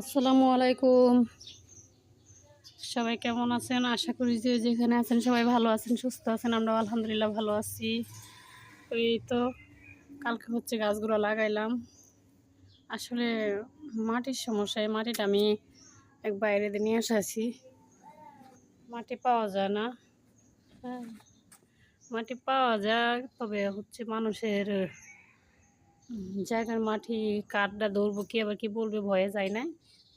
আসসালামু আলাইকুম। সবাই কেমন আছেন? আশা করি যে যেখানে আছেন সবাই ভালো আছেন, সুস্থ আছেন। আমরাও আলহামদুলিল্লাহ ভালো আছি। তো এই তো কালকে হচ্ছে গাছগুলো লাগাইলাম। আসলে মাটির সমস্যা, এই মাটিটা আমি বাইরে দিয়ে নিয়ে এসেছি। মাটি পাওয়া যায় না। হ্যাঁ, মাটি পাওয়া যায়, তবে হচ্ছে মানুষের জায়গার মাটি কাঠটা ধরবো কি আবার কি বলবে ভয়ে যায় না।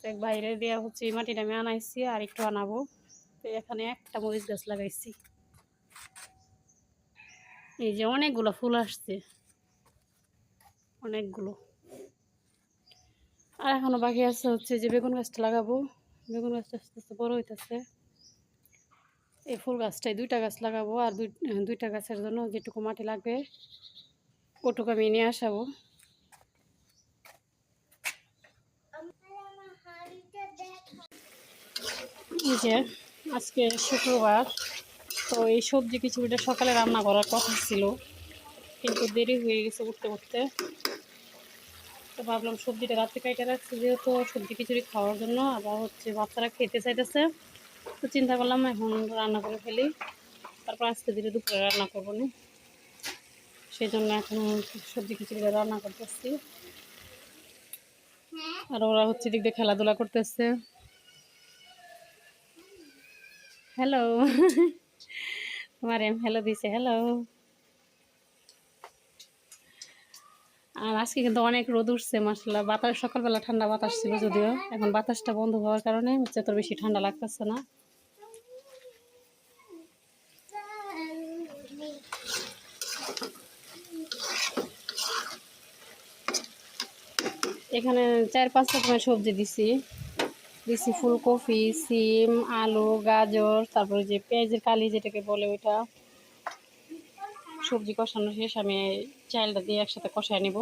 তো বাইরে দেওয়া হচ্ছে এই মাটিটা আমি আনাইছি, আর একটু আনাবো। তো এখানে একটা মরিচ গাছ লাগাইছি। এই যে অনেকগুলো ফুল আসছে, অনেকগুলো। আর এখনো বাকি আছে হচ্ছে যে বেগুন গাছটা লাগাবো। বেগুন গাছটা আস্তে আস্তে বড় হইতেছে। এই ফুল গাছটায় দুইটা গাছ লাগাবো, আর দুইটা গাছের জন্য যেটুকু মাটি লাগবে ওটুকু আমি নিয়ে আসাবো। এই যে আজকে শুক্রবার, তো এই সবজি কিছুটা সকালে রান্না করার কথা ছিল, কিন্তু দেরি হয়ে গেছে উঠতে উঠতে। তো ভাবলাম সবজিটা রাত্রে কাইটে রাখছি, যেহেতু সবজি খিচুড়ি খাওয়ার জন্য, আবার হচ্ছে বাচ্চারা খেতে চাইতেছে। তো চিন্তা করলাম এখন রান্না করে ফেলি, তারপর আজকে ধীরে দুপুরে রান্না করবো না। সেই জন্য এখন সবজি খিচুড়িটা রান্না করতেছি। আর ওরা হচ্ছে দিক দিয়ে খেলাধুলা করতেছে। হ্যালো মারিয়াম হ্যালো দিছে, হ্যালো। আর আজকে কিন্তু অনেক রোদ উঠছে মাশাআল্লাহ। বাতাস সকালবেলা ঠান্ডা বাতাস ছিল, যদিও এখন বাতাসটা বন্ধ হওয়ার কারণে হচ্ছে তোর বেশি ঠান্ডা লাগতেছে না। এখানে 4-5 রকমের সবজি দিছি। ফুলকপি, সিম, আলু, গাজর, তারপরে যে পেঁয়াজের কালি যেটাকে বলে ওইটা। সবজি কষানো শেষ, আমি চালটা দিয়ে একসাথে কষায় নেব।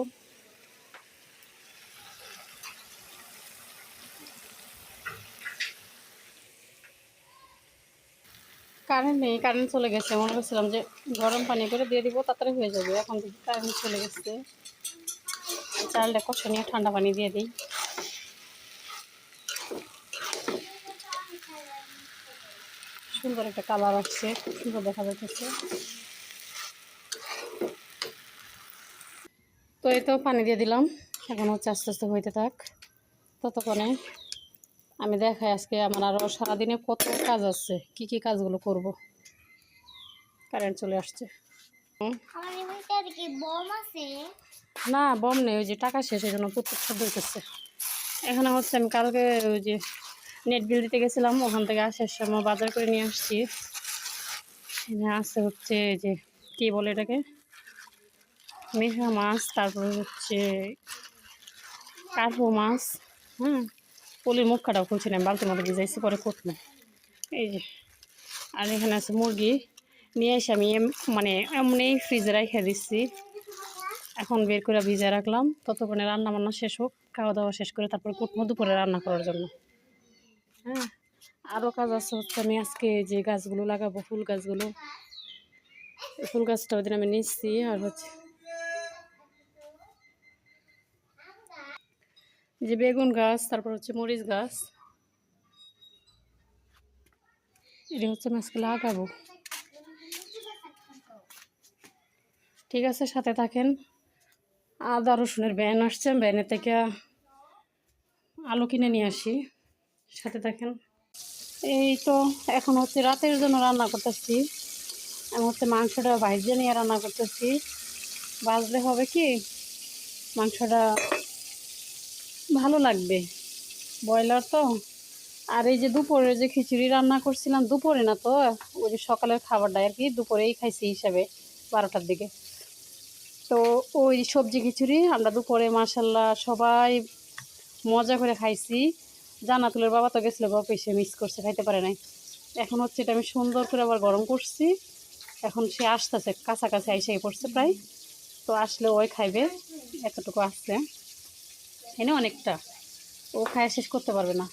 কারেন্ট নেই, কারেন্ট চলে গেছে। মনে করছিলাম যে গরম পানি করে দিয়ে দিব, তাড়াতাড়ি হয়ে যাবে। এখন দেখি কারেন্ট চলে গেছে। চালটা কষে নিয়ে ঠান্ডা পানি দিয়ে দিই। সুন্দর একটা কালার আসছে, খুব সুন্দর দেখা যাচ্ছে। তো এই তো পানি দিয়ে দিলাম, এখন হচ্ছে আস্তে আস্তে হইতে থাক। ততক্ষণে আমি দেখাই আজকে আমার আরও সারাদিনে কত কাজ আছে, কি কি কাজগুলো করব। কারেন্ট চলে আসছে। না, বম নেই, ওই যে টাকা শেষ, এই জন্য প্রত্যেক শব্দ হইতেছে। এখানে হচ্ছে আমি কালকে ওই যে নেট বিল দিতে গেছিলাম, ওখান থেকে আসার সময় বাজার করে নিয়ে আসছি। এখানে আছে হচ্ছে যে কি বলে এটাকে, মেঘা মাছ, তারপরে হচ্ছে কার্পু মাছ। পলির মুখ কাটাও খুলছি না, বালতির মধ্যে ভিজাইছি, পরে কুটবো। এই যে, আর এখানে আছে মুরগি। নিয়ে এসে আমি মানে এমনি ফ্রিজে রেখে দিচ্ছি। এখন বের করে ভিজে রাখলাম, ততক্ষণে রান্না বান্না শেষ হোক, খাওয়া দাওয়া শেষ করে তারপরে কুটবো দুপুরে রান্না করার জন্য। হ্যাঁ, আরও কাজ আছে হচ্ছে, আমি আজকে যে গাছগুলো লাগাবো, ফুল গাছগুলো, ফুল গাছটা ওই দিন আমি নিচ্ছি। আর হচ্ছে যে বেগুন গাছ, তারপর হচ্ছে মরিচ গাছ, এটা হচ্ছে আমি আজকে লাগাবো। ঠিক আছে, সাথে থাকেন। আদা রসুনের ব্যান আসছে, ব্যানের থেকে আলু কিনে নিয়ে আসি, সাথে থাকেন। এই তো এখন হচ্ছে রাতের জন্য রান্না করতেছি। আমি হচ্ছে মাংসটা ভাইজে নিয়ে রান্না করতেছি। ভাজলে হবে কি, মাংসটা ভালো লাগবে, ব্রয়লার তো। আর এই যে দুপুরে যে খিচুড়ি রান্না করছিলাম, দুপুরে না তো, ওই যে সকালের খাবারটা আর কি দুপুরেই খাইছি হিসাবে, 12টার দিকে। তো ওই সবজি খিচুড়ি আমরা দুপুরে মাশাল্লাহ সবাই মজা করে খাইছি। জান্নাতুলের বাবা তো গেছিলো, বাবা এসে মিস করছে, খাইতে পারে নাই। এখন হচ্ছে এটা আমি সুন্দর করে আবার গরম করছি। এখন সে আসতেছে, কাছাকাছি আইসে পড়ছে প্রায়। তো আসলে ওই খাইবে, এতটুকু আসছে এনে অনেকটা, ও খায় শেষ করতে পারবে না।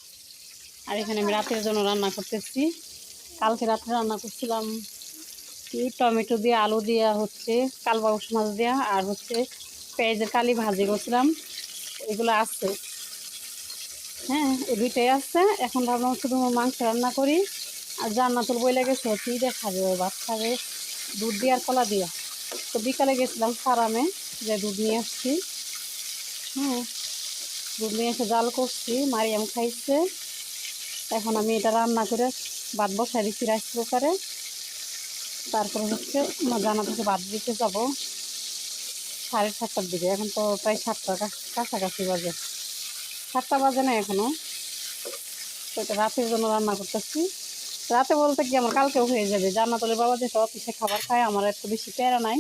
আর এখানে আমি রাতের জন্য রান্না করতেছি। কালকে রাত্রে রান্না করছিলাম কি টমেটো দিয়ে, আলু দিয়ে, হচ্ছে কালবাউস মাছ দেওয়া, আর হচ্ছে পেঁয়াজের কালি ভাজি করছিলাম, এগুলো আছে। হ্যাঁ, এই দুইটাই আছে। এখন ভাবলাম শুধু মাংস রান্না করি। আর জান্নাতুল বইলে গেছে হচ্ছে ঈদে খাবে, ওই ভাত খাবে দুধ দিয়ে আর কলা দিয়া। তো বিকালে গেছিলাম ফার্মে, যে দুধ নিয়ে আসছি। হ্যাঁ, দুধ নিয়ে এসে জাল করছি, মারিয়াম খাইছে। এখন আমি এটা রান্না করে ভাত বসাই দিচ্ছি রাইস কুকারে। তারপরে হচ্ছে আমার জানা থেকে ভাত দিতে যাব 7:30টার দিকে। এখন তো প্রায় 7টার কাছাকাছি বাজে, 7টা বাজে না এখনও। তো এটা রাতের জন্য রান্না করতেছি। রাতে বলতে কি আমার কালকেও হয়ে যাবে। জান্নাতুলের বাবা যেটা অফিসে খাবার খায়, আমার এত বেশি প্যারা নাই।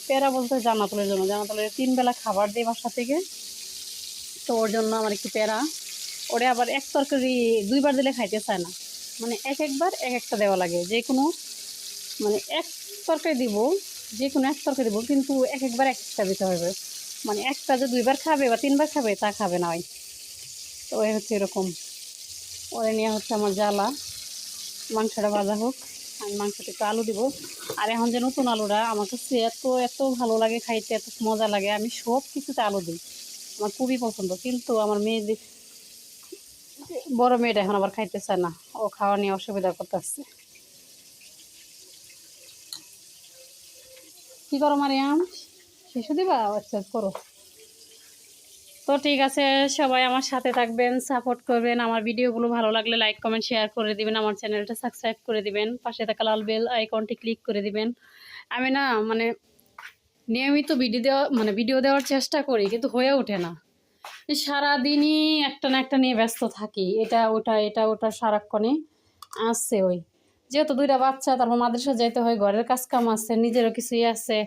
প্যারা বলতে জান্নাতুলের জন্য, জান্নাতুলের 3 বেলা খাবার দেয় বাসা থেকে। তো ওর জন্য আমার একটু প্যারা। ওরে আবার এক তরকারি 2বার দিলে খাইতে চায় না, মানে একবার এক একটা দেওয়া লাগে। যে কোনো মানে এক তরকারি দিব, যে কোনো এক তরকারি দিব, কিন্তু একবার এক একটা দিতে হবে। মানে একটা যে 2বার খাবে বা 3বার খাবে তা খাবে না ওই। তো ওই হচ্ছে এরকম। ওরে নিয়ে হচ্ছে আমার জ্বালা। মাংসটা ভাজা হোক, আমি মাংসতে একটু আলু দিব। আর এখন যে নতুন আলুটা আমার কাছে এত এত ভালো লাগে খাইতে, এত মজা লাগে। আমি সব কিছুতে আলু দিই, আমার খুবই পছন্দ। কিন্তু আমার মেয়ে, বড় মেয়েটা এখন আবার খাইতে চায় না, ও খাওয়া নিয়ে অসুবিধা করতেছে। কি করো মারিয়াম, শিশু দিবা? আচ্ছা করো। তো ঠিক আছে, সবাই আমার সাথে থাকবেন, সাপোর্ট করবেন। আমার ভিডিওগুলো ভালো লাগলে লাইক কমেন্ট শেয়ার করে দিবেন, আমার চ্যানেলটা সাবস্ক্রাইব করে দিবেন, পাশে থাকা লাল বেল আইকনটি ক্লিক করে দিবেন। আমি না মানে নিয়মিত ভিডিও দেওয়ার চেষ্টা করি, কিন্তু হয়ে ওঠে না। এই সারাদিনই একটা না একটা নিয়ে ব্যস্ত থাকি, এটা ওটা সারাক্ষণে আছে। ওই যেহেতু 2টা বাচ্চা, তারপর মাদ্রাসা যাইতে হয়, ঘরের কাজ কাম আছে, নিজেরও কিছুই আছে।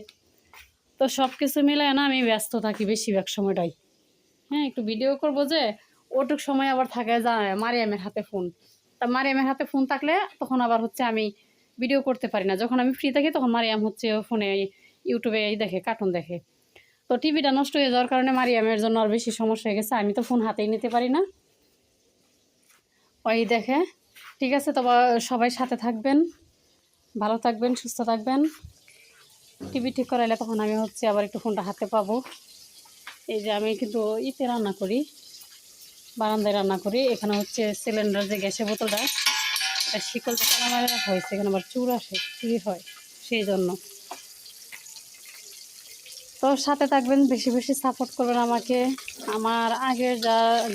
তো সব কিছু মিলায় না আমি ব্যস্ত থাকি বেশিরভাগ সময়টাই। হ্যাঁ, একটু ভিডিও করবো যে ওটুক সময় আবার থাকে যায় মারিয়ামের হাতে ফোন। তা মারিয়ামের হাতে ফোন থাকলে তখন আবার হচ্ছে আমি ভিডিও করতে পারি না। যখন আমি ফ্রি থাকি তখন মারিয়াম হচ্ছে ফোনে ইউটিউবে দেখে, কার্টুন দেখে। তো টিভিটা নষ্ট হয়ে যাওয়ার কারণে মারিয়ামের জন্য আর বেশি সমস্যা হয়ে গেছে, আমি তো ফোন হাতেই নিতে পারি না, ওই দেখে। ঠিক আছে, তবে সবাই সাথে থাকবেন, ভালো থাকবেন, সুস্থ থাকবেন। টিভি ঠিক করাইলে তখন আমি হচ্ছে আবার একটু ফোনটা হাতে পাবো। এই যে আমি কিন্তু ইতে রান্না করি, বারান্দায় রান্না করি। এখানে হচ্ছে সিলিন্ডার যে গ্যাসের বোতলটা, এটা শিকলটা তালা মারে রাখা হয়েছে, এখানে আবার চুর আসে, চুরি হয়, সেই জন্য। তো সাথে থাকবেন, বেশি বেশি সাপোর্ট করবেন আমাকে। আমার আগের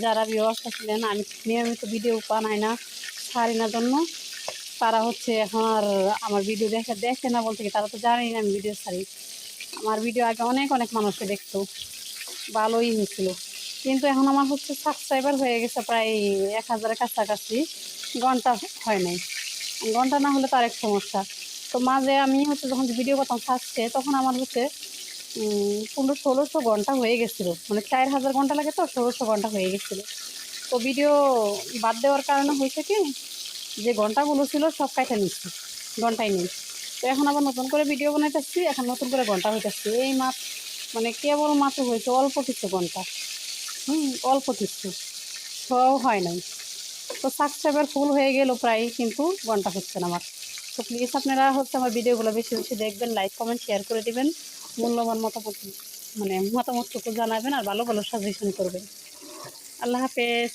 যারা ভিউয়ার্স ছিলেন, আমি নিয়মিত ভিডিও বানাই না, ছাড়ি না জন্য, তারা হচ্ছে এখন আর আমার ভিডিও দেখে না বলতে কি, তারা তো জানেই না আমি ভিডিও ছাড়ি। আমার ভিডিও আগে অনেক অনেক মানুষকে দেখতো, ভালোই হয়েছিল। কিন্তু এখন আমার হচ্ছে সাবস্ক্রাইবার হয়ে গেছে প্রায় 1000-এর কাছাকাছি, ঘন্টা হয় নাই। ঘন্টা না হলে তো আরেক সমস্যা। তো মাঝে আমি হচ্ছে যখন ভিডিও করতাম ফার্স্টে, তখন আমার হচ্ছে 1500-1600 ঘন্টা হয়ে গেছিলো। মানে 4000 ঘন্টা লাগে, তো 1600 ঘন্টা হয়ে গেছিলো। তো ভিডিও বাদ দেওয়ার কারণে হয়েছে কি, যে ঘন্টাগুলো ছিল সব কাইটা নিচ্ছি, ঘন্টাই নেই। তো এখন আবার নতুন করে ভিডিও বানাইতেছি, এখন নতুন করে ঘন্টা হইতেছি। এই মানে কেবল মাত্র হয়েছে অল্প কিছু ঘন্টা, অল্প কিছু, সব হয় নাই। তো সাবস্ক্রাইবার ফুল হয়ে গেল প্রায়, কিন্তু ঘন্টা হচ্ছে না আমার। তো প্লিজ আপনারা হচ্ছে আমার ভিডিওগুলো বেশি বেশি দেখবেন, লাইক কমেন্ট শেয়ার করে দিবেন, মূল্যবান মতামতটুকু জানাবেন, আর ভালো ভালো সাজেশন করবেন। আল্লাহ হাফেজ।